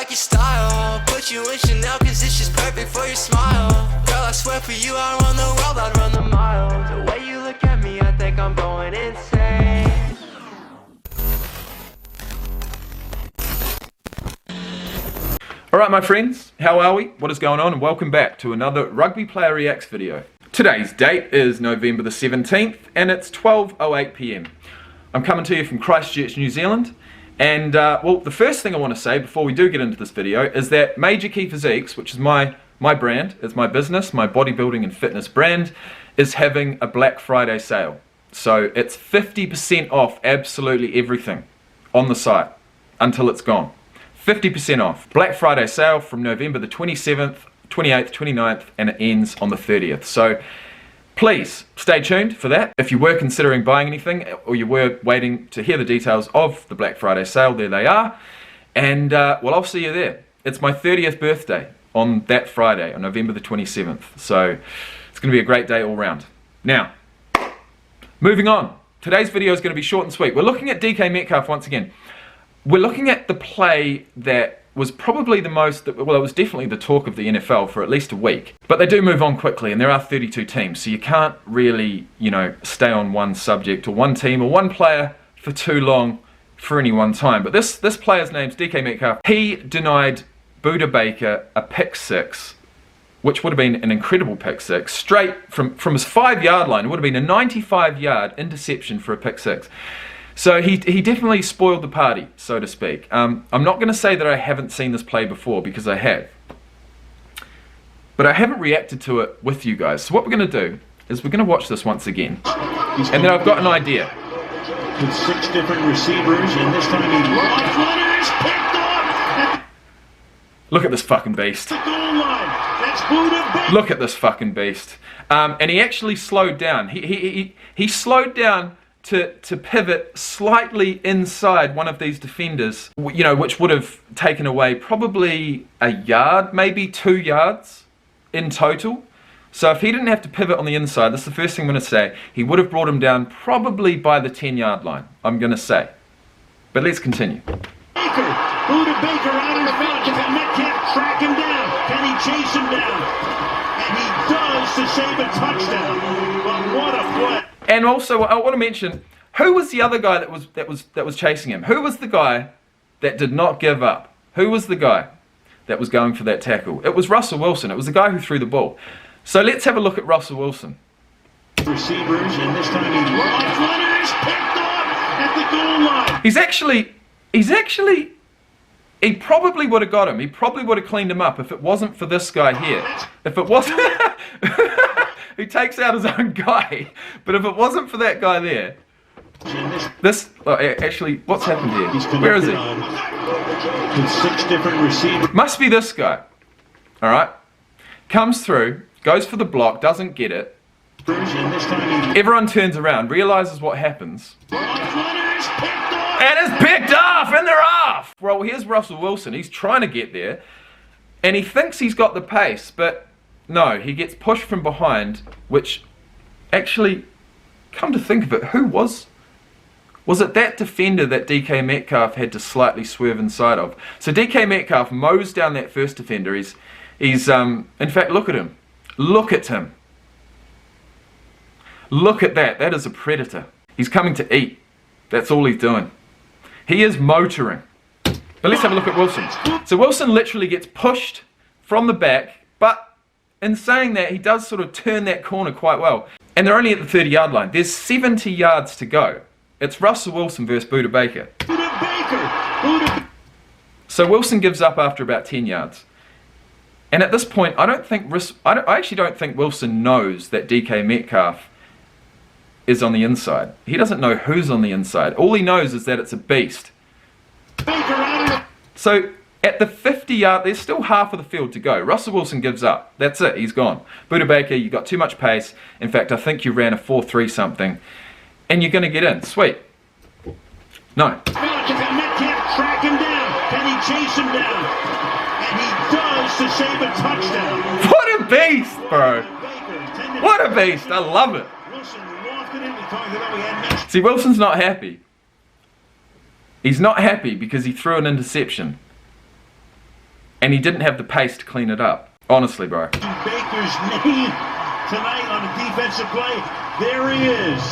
like your style. Put you in Chanel cause it's just perfect for your smile. Girl, I swear for you I'd run the world, I'd run the miles. The way you look at me, I think I'm going insane. Alright my friends, how are we? What is going on? And welcome back to another Rugby Player Reacts video. Today's date is November the 17th and it's 12:08 PM. I'm coming to you from Christchurch, New Zealand. And well, the first thing I want to say before we do get into this video is that Major Key Physiques, which is my brand, it's my business, my bodybuilding and fitness brand, is having a Black Friday sale. So it's 50% off absolutely everything on the site until it's gone. 50% off. Black Friday sale from November the 27th, 28th, 29th, and it ends on the 30th. So please stay tuned for that. If you were considering buying anything or you were waiting to hear the details of the Black Friday sale, there they are. And well, I'll see you there. It's my 30th birthday on that Friday, on November the 27th. So it's going to be a great day all round. Now, moving on. Today's video is going to be short and sweet. We're looking at DK Metcalf once again. We're looking at the play that was probably the most, well, it was definitely the talk of the NFL for at least a week. But they do move on quickly and there are 32 teams, so you can't really, you know, stay on one subject or one team or one player for too long for any one time. But this player's name's DK Metcalf. He denied BUDDA Baker a pick six, which would have been an incredible pick six, straight from his 5-yard line. It would have been a 95-yard interception for a pick six. So he definitely spoiled the party, so to speak. I'm not going to say that I haven't seen this play before, because I have. But I haven't reacted to it with you guys. So what we're going to do is we're going to watch this once again. And then I've got an idea. With 6 different receivers, and this time he lost one and is picked off. Look at this fucking beast. Look at this fucking beast. And he actually slowed down. He slowed down to pivot slightly inside one of these defenders, you know, which would have taken away probably a yard, maybe 2 yards in total. So if he didn't have to pivot on the inside, this is the first thing I'm going to say, he would have brought him down probably by the 10-yard line, I'm going to say. But let's continue. BUDDA Baker out in front. Can Metcalf track him down? Can he chase him down? And he does to save a touchdown. But what a play! And also, I want to mention, who was the other guy that was chasing him? Who was the guy that did not give up? Who was the guy that was going for that tackle? It was Russell Wilson. It was the guy who threw the ball. So let's have a look at Russell Wilson. Receivers, and this time he lost one and is picked off at the goal line. He probably would have got him. He probably would have cleaned him up if it wasn't for this guy here. If it wasn't... He takes out his own guy. But if it wasn't for that guy there... This... Oh, actually, what's happened here? Where is he? With 6 different receivers. Must be this guy. Alright? Comes through, goes for the block, doesn't get it. Everyone turns around, realizes what happens. And it's picked off! And they're off! Well, here's Russell Wilson. He's trying to get there. And he thinks he's got the pace, but no, he gets pushed from behind, which actually, come to think of it, who was it that defender that DK Metcalf had to slightly swerve inside of? So DK Metcalf mows down that first defender. He's in fact, look at him. Look at him. Look at that. That is a predator. He's coming to eat. That's all he's doing. He is motoring. But let's have a look at Wilson. So Wilson literally gets pushed from the back, but in saying that, he does sort of turn that corner quite well. And they're only at the 30-yard line. There's 70 yards to go. It's Russell Wilson versus BUDDA Baker. So Wilson gives up after about 10 yards. And at this point, I actually don't think Wilson knows that DK Metcalf is on the inside. He doesn't know who's on the inside. All he knows is that it's a beast. So at the 50-yard, there's still half of the field to go. Russell Wilson gives up. That's it. He's gone. BUDDA Baker, you got too much pace. In fact, I think you ran a 4.3 something. And you're going to get in. Sweet. No. Can Metcalf track him down? Can he chase him down? And he does to save a touchdown. What a beast, bro. What a beast. I love it. See, Wilson's not happy. He's not happy because he threw an interception. And he didn't have the pace to clean it up. Honestly, bro. Baker's knee tonight on a defensive play. There he is.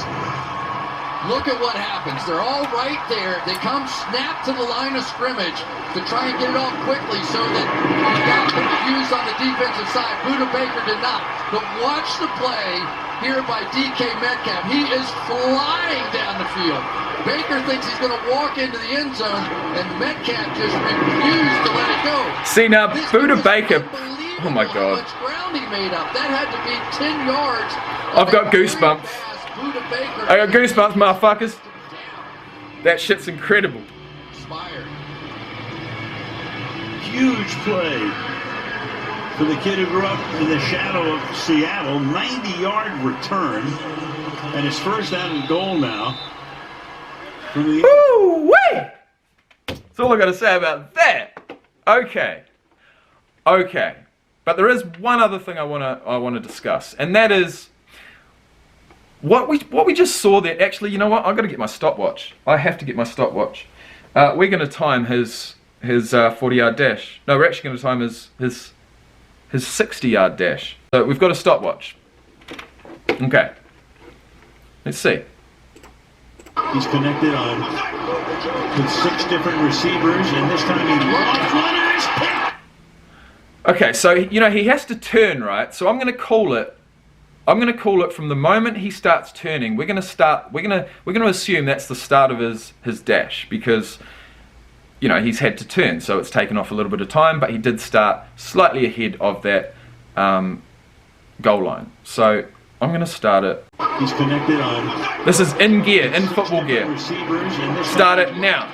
Look at what happens. They're all right there. They come snap to the line of scrimmage to try and get it off quickly so that the guy can be used on the defensive side. Budda Baker did not. But watch the play here by DK Metcalf. He is flying down the field. Baker thinks he's going to walk into the end zone, and Metcalf just refused to let it go. See now, Budda Baker. Oh my God. How much ground he made up. That had to be 10 yards. I've got goosebumps. I got goosebumps, motherfuckers. That shit's incredible. Huge play for the kid who grew up in the shadow of Seattle. 90-yard return, and his first down and goal now. Woo-wee! That's all I got to say about that. Okay. But there is one other thing I want to discuss, and that is what we just saw there. Actually, you know what? I've got to get my stopwatch. I have to get my stopwatch. We're going to time his 40-yard dash. No, we're actually going to time his 60-yard dash. So we've got a stopwatch. Okay. Let's see. He's connected on with 6 different receivers, and this time he lost runners. Okay, so he has to turn, right? So I'm going to call it. I'm going to call it from the moment he starts turning. We're going to assume that's the start of his dash, because he's had to turn, so it's taken off a little bit of time, but he did start slightly ahead of that goal line. So I'm going to start it. He's connected on. This is in gear, in football gear. Start it now.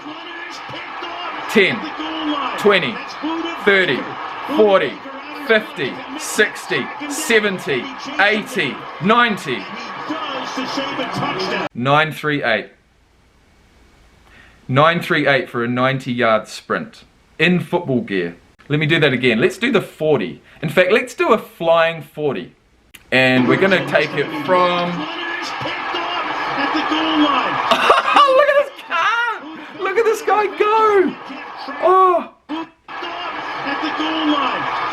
10, 20, 30, 40, 50, 60, 70, 80, 90. 938. 938 for a 90-yard sprint in football gear. Let me do that again. Let's do the 40. In fact, let's do a flying 40. And we're going to take it from... Look at this car! Look at this guy go! Oh!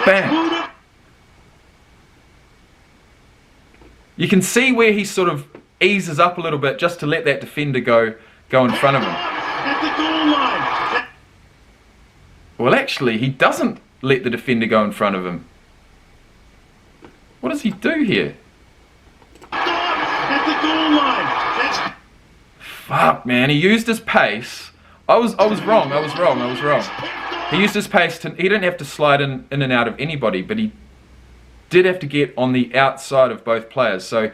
Bam! You can see where he sort of eases up a little bit just to let that defender go in front of him. Well, actually, he doesn't let the defender go in front of him. What does he do here? Fuck, man, he used his pace. I was wrong. He used his pace he didn't have to slide in and out of anybody, but he did have to get on the outside of both players. So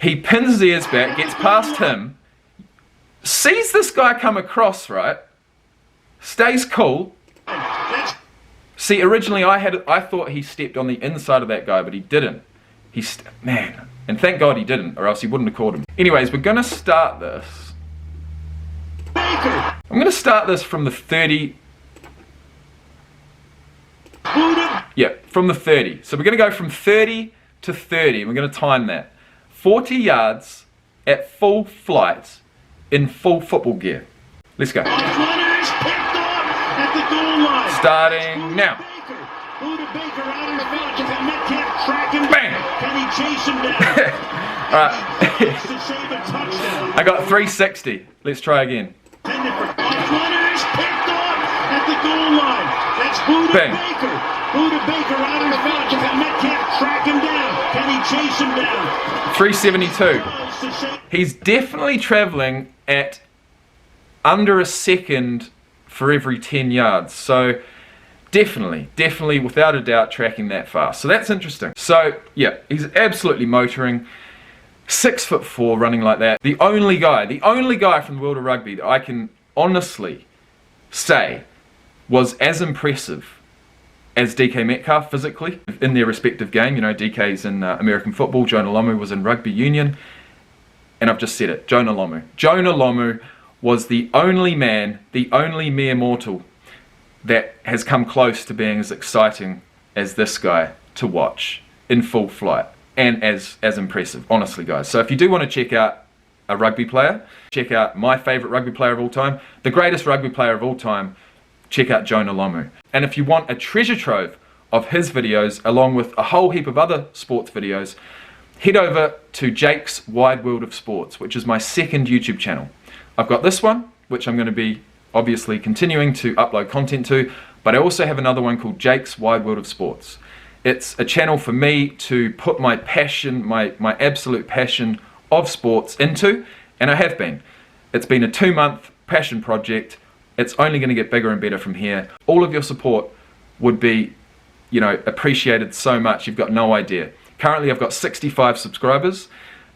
he pins his ears back, gets past him, sees this guy come across, right? Stays cool. See, originally I thought he stepped on the inside of that guy, but he didn't. Man, and thank God he didn't, or else he wouldn't have caught him. Anyways, we're gonna start this. I'm gonna start this from the 30. Yeah, from the 30. So we're gonna go from 30 to 30. We're gonna time that. 40 yards at full flight in full football gear. Let's go. Starting now. Bang! Can he chase him down? Alright. I got 360. Let's try again. Bang. Budda Baker out in front. Can Metcalf track him down? Can he chase him down? 372. He's definitely traveling at under a second for every 10 yards. So definitely, without a doubt, tracking that fast. So that's interesting. So yeah, he's absolutely motoring. 6'4", running like that. The only guy from the world of rugby that I can honestly say was as impressive as DK Metcalf physically in their respective game. DK's in American football, Jonah Lomu was in rugby union, and I've just said it, Jonah Lomu. Jonah Lomu was the only man, the only mere mortal that has come close to being as exciting as this guy to watch in full flight, and as impressive, honestly, guys. So if you do want to check out a rugby player, check out my favourite rugby player of all time, the greatest rugby player of all time, check out Jonah Lomu. And if you want a treasure trove of his videos along with a whole heap of other sports videos, head over to Jake's Wide World of Sports, which is my second YouTube channel. I've got this one, which I'm going to be obviously continuing to upload content to, but I also have another one called Jake's Wide World of Sports. It's a channel for me to put my passion, my absolute passion of sports into, and I have been. It's been a 2-month passion project. It's only going to get bigger and better from here. All of your support would be, appreciated so much, you've got no idea. Currently I've got 65 subscribers.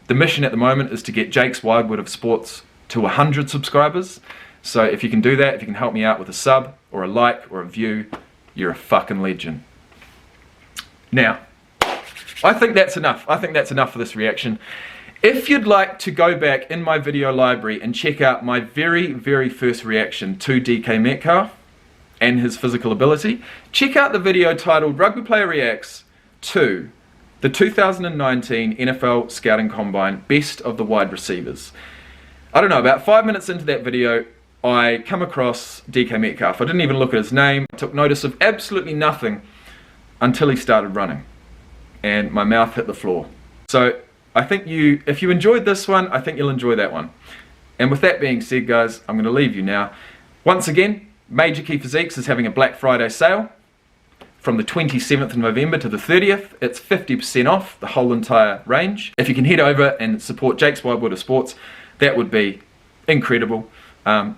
The mission at the moment is to get Jake's Wide World of Sports to 100 subscribers. So if you can do that, if you can help me out with a sub or a like or a view, you're a fucking legend. Now, I think that's enough. I think that's enough for this reaction. If you'd like to go back in my video library and check out my very, very first reaction to DK Metcalf and his physical ability, check out the video titled Rugby Player Reacts to the 2019 NFL Scouting Combine Best of the Wide Receivers. I don't know, about 5 minutes into that video, I come across DK Metcalf. I didn't even look at his name. I took notice of absolutely nothing until he started running. And my mouth hit the floor. So I think if you enjoyed this one, I think you'll enjoy that one. And with that being said, guys, I'm going to leave you now. Once again, Major Key Physiques is having a Black Friday sale. From the 27th of November to the 30th, it's 50% off the whole entire range. If you can head over and support Jake's Wide World of Sports, that would be incredible.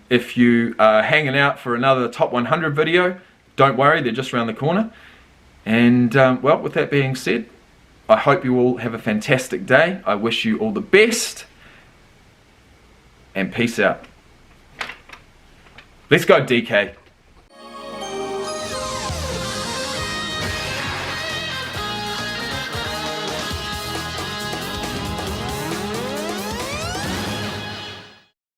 If you are hanging out for another Top 100 video, don't worry, they're just around the corner. And well, with that being said, I hope you all have a fantastic day. I wish you all the best. And peace out. Let's go, DK.